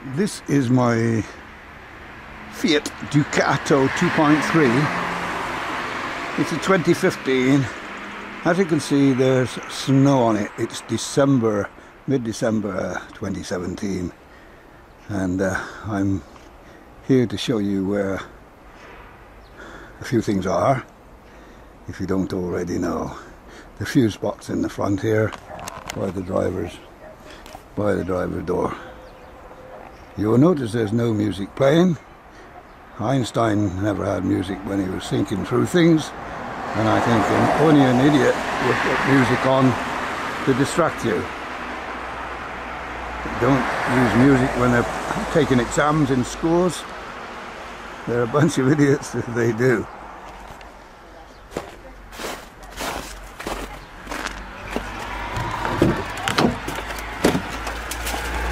This is my Fiat Ducato 2.3. It's a 2015. As you can see, there's snow on it. It's December, mid-December 2017, and I'm here to show you where a few things are, if you don't already know. The fuse box in the front here, by the driver's door. You will notice there's no music playing. Einstein never had music when he was thinking through things, and I think only an idiot would put music on to distract you. Don't use music when they're taking exams in schools. They're a bunch of idiots if they do.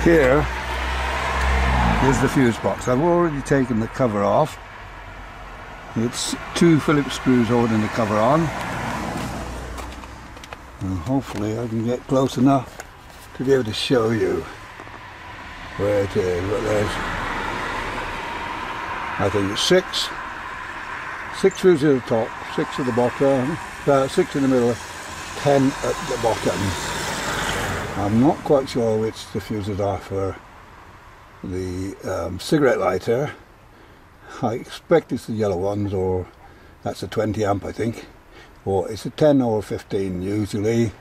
Here is the fuse box. I've already taken the cover off. It's two Phillips screws holding the cover on, and hopefully I can get close enough to be able to show you where it is. But there's, I think it's six fuses at the top, 6 at the bottom, 6 in the middle, 10 at the bottom. I'm not quite sure which the fuses are for the cigarette lighter. I expect it's the yellow ones, or that's a 20 amp I think, or it's a 10 or 15 usually,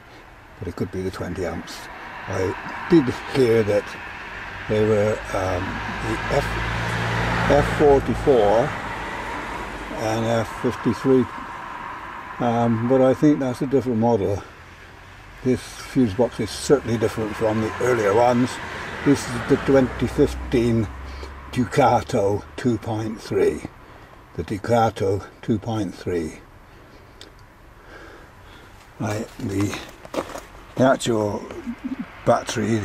but it could be the 20 amps. I did hear that they were the F44 and F53, but I think that's a different model. This fuse box is certainly different from the earlier ones. This is the 2015 Ducato 2.3. The Ducato 2.3. The actual battery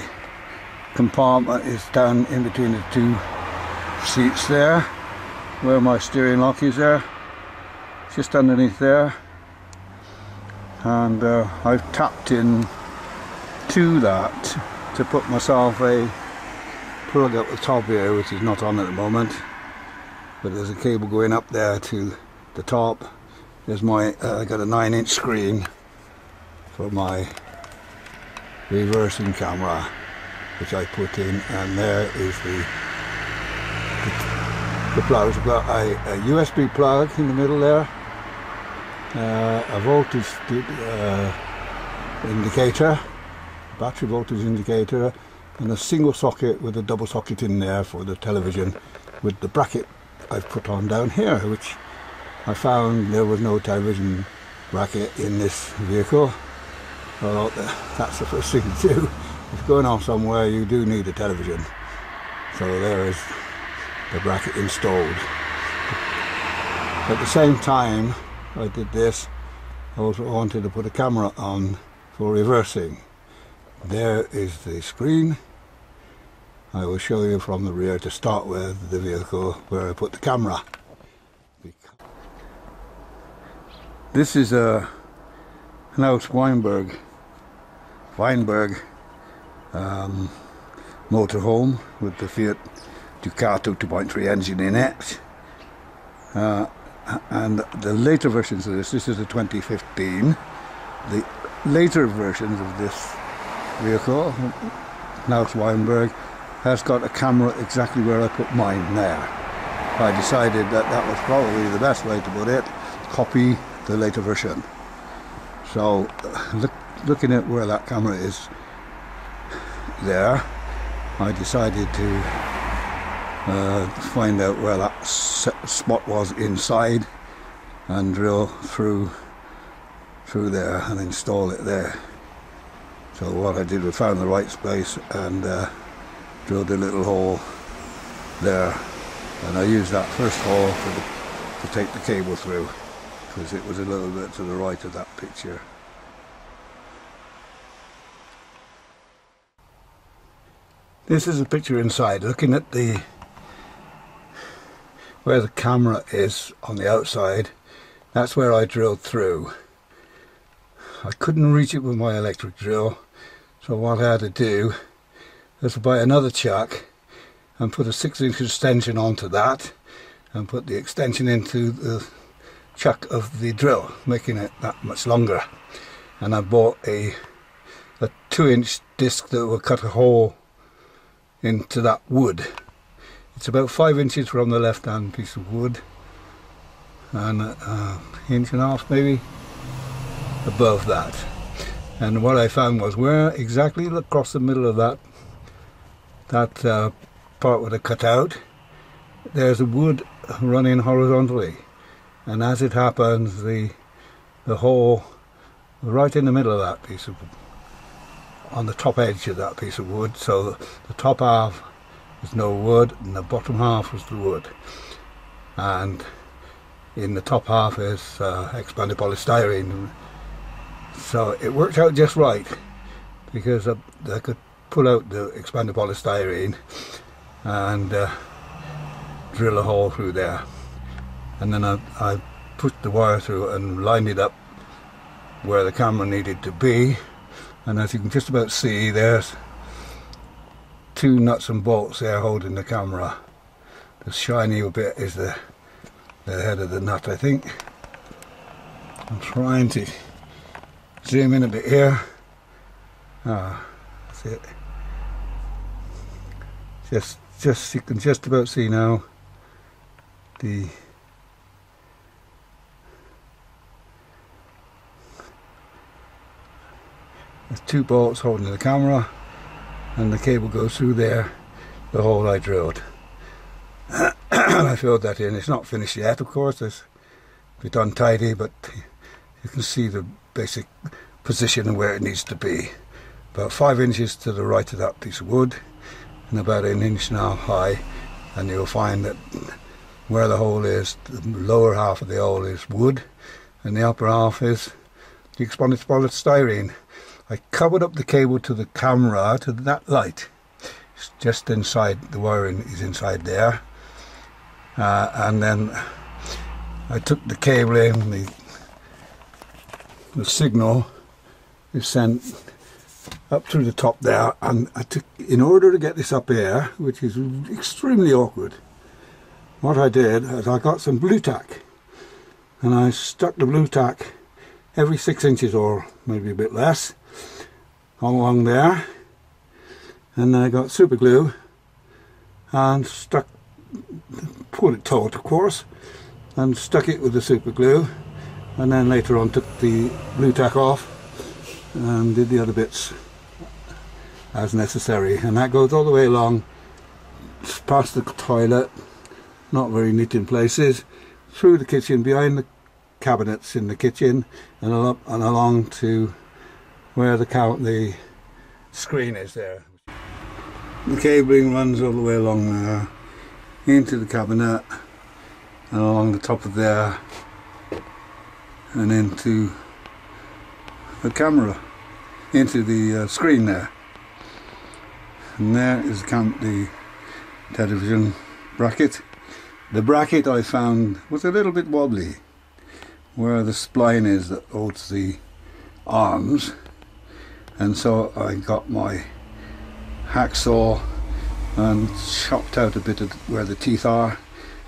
compartment is down in between the two seats there, where my steering lock is there, just underneath there. And I've tapped in to that to put myself a plug up the top here, which is not on at the moment, but there's a cable going up there to the top. There's my I got a 9-inch screen for my reversing camera, which I put in, and there is the plugs. I've got a USB plug in the middle there, a voltage indicator, battery voltage indicator, and a single socket with a double socket in there for the television, with the bracket I've put on down here, which I found there was no television bracket in this vehicle. I thought that's the first thing to do. If you're going off somewhere, you do need a television. So there is the bracket installed. At the same time I did this, I also wanted to put a camera on for reversing. There is the screen. I will show you from the rear to start with the vehicle where I put the camera. This is a Knaus Weinberg motorhome with the Fiat Ducato 2.3 engine in it. And the later versions of this is a 2015. The later versions of this vehicle, Knaus Weinberg, has got a camera exactly where I put mine there. I decided that that was probably the best way to put it, copy the later version. So looking at where that camera is there, I decided to find out where that spot was inside and drill through there and install it there. So what I did was found the right space and drilled a little hole there, and I used that first hole to take the cable through, because it was a little bit to the right of that picture. This is a picture inside, looking at where the camera is on the outside. That's where I drilled through. I couldn't reach it with my electric drill, so what I had to do is buy another chuck and put a 6-inch extension onto that and put the extension into the chuck of the drill, making it that much longer. And I bought a 2-inch disc that will cut a hole into that wood. It's about 5 inches from the left hand piece of wood and an inch and a half maybe above that. And what I found was where exactly across the middle of that part where I cut out, there's a wood running horizontally, and as it happens the hole right in the middle of that piece of, on the top edge of that piece of wood, so the top half is no wood and the bottom half is the wood, and in the top half is expanded polystyrene. So it worked out just right, because I could pull out the expanded polystyrene and drill a hole through there, and then I put the wire through and lined it up where the camera needed to be. And as you can just about see, there's 2 nuts and bolts there holding the camera. The shiny bit is the head of the nut, I think. I'm trying to zoom in a bit here. That's it. Just you can just about see now there's 2 bolts holding the camera, and the cable goes through there, the hole I drilled. I filled that in. It's not finished yet, of course, it's a bit untidy, but you can see the basic position of where it needs to be. About 5 inches to the right of that piece of wood and about 1.5 inches high, and you'll find that where the hole is, the lower half of the hole is wood and the upper half is the expanded polystyrene. I covered up the cable to the camera to that light. It's just inside, the wiring is inside there, and then I took the cable in, the signal is sent up through the top there, and I took, in order to get this up here, which is extremely awkward, what I did is I got some blue tack and I stuck the blue tack every 6 inches or maybe a bit less along there, and I got super glue and stuck, pulled it taut of course, and stuck it with the super glue, and then later on took the blue tack off and did the other bits as necessary. And that goes all the way along past the toilet, not very neat in places, through the kitchen, behind the cabinets in the kitchen, and up and along to where the screen is there. The cabling runs all the way along there, into the cabinet, and along the top of there, and into the camera, into the screen there. And there is the television bracket. The bracket I found was a little bit wobbly, where the spline is that holds the arms, and so I got my hacksaw and chopped out a bit of where the teeth are,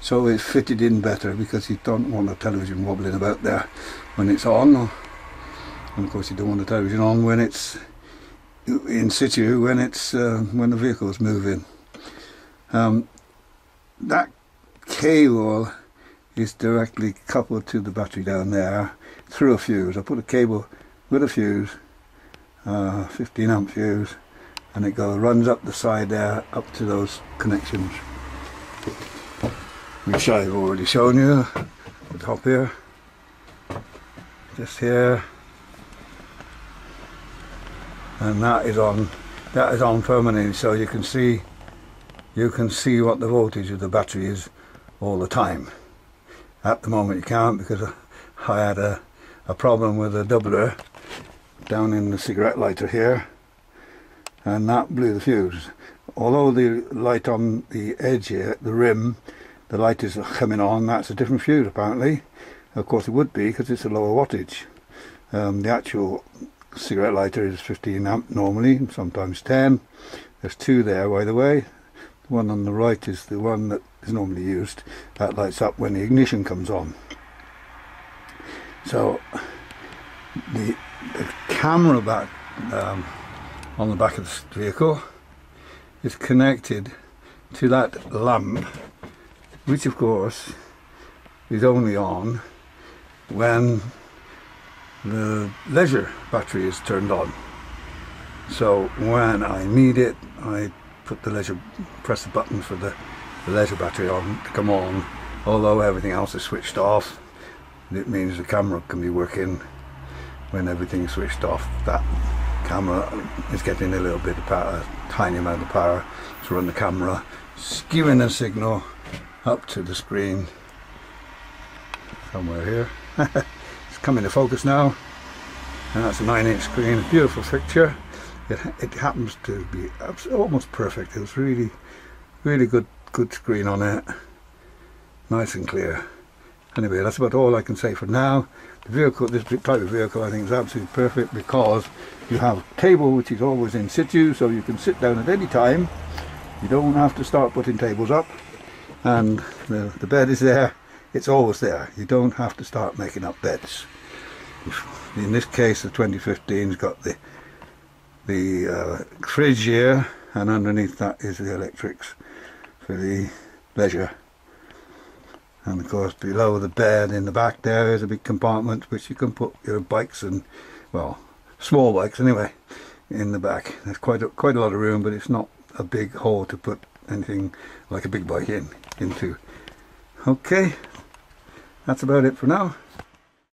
so it fitted in better, because you don't want a television wobbling about there when it's on, and of course you don't want the television on when it's in situ, when it's when the vehicle's moving. That cable is directly coupled to the battery down there through a fuse. I put a cable with a fuse, 15 amp fuse, and it runs up the side there up to those connections, which I've already shown you. The top here, just here, and that is on permanently, so you can see what the voltage of the battery is all the time. At the moment you can't, because I had a problem with a doubler down in the cigarette lighter here, and that blew the fuse. Although the light on the edge here, the rim, the light is coming on, that's a different fuse apparently. Of course it would be, because it's a lower wattage. The actual cigarette lighter is 15 amp normally, sometimes 10. There's 2 there, by the way. The one on the right is the one that is normally used. That lights up when the ignition comes on. So the camera back on the back of the vehicle is connected to that lamp, which of course is only on when the leisure battery is turned on. So when I need it, I press the button for the leisure battery on to come on. Although everything else is switched off, it means the camera can be working when everything's switched off. That camera is getting a little bit of power, a tiny amount of power to run the camera, skewing the signal up to the screen somewhere here. It's coming to focus now, and that's a 9-inch screen, a beautiful picture. It happens to be almost perfect. It was really good screen on it, nice and clear. Anyway, that's about all I can say for now. The vehicle, this type of vehicle, I think is absolutely perfect because you have a table which is always in situ, so you can sit down at any time. You don't have to start putting tables up, and the bed is there. It's always there. You don't have to start making up beds. In this case, the 2015's got the fridge here, and underneath that is the electrics for the leisure. And of course below the bed in the back there is a big compartment which you can put your bikes and, well, small bikes anyway, in the back. There's quite a lot of room, but it's not a big hole to put anything like a big bike into. Okay, that's about it for now.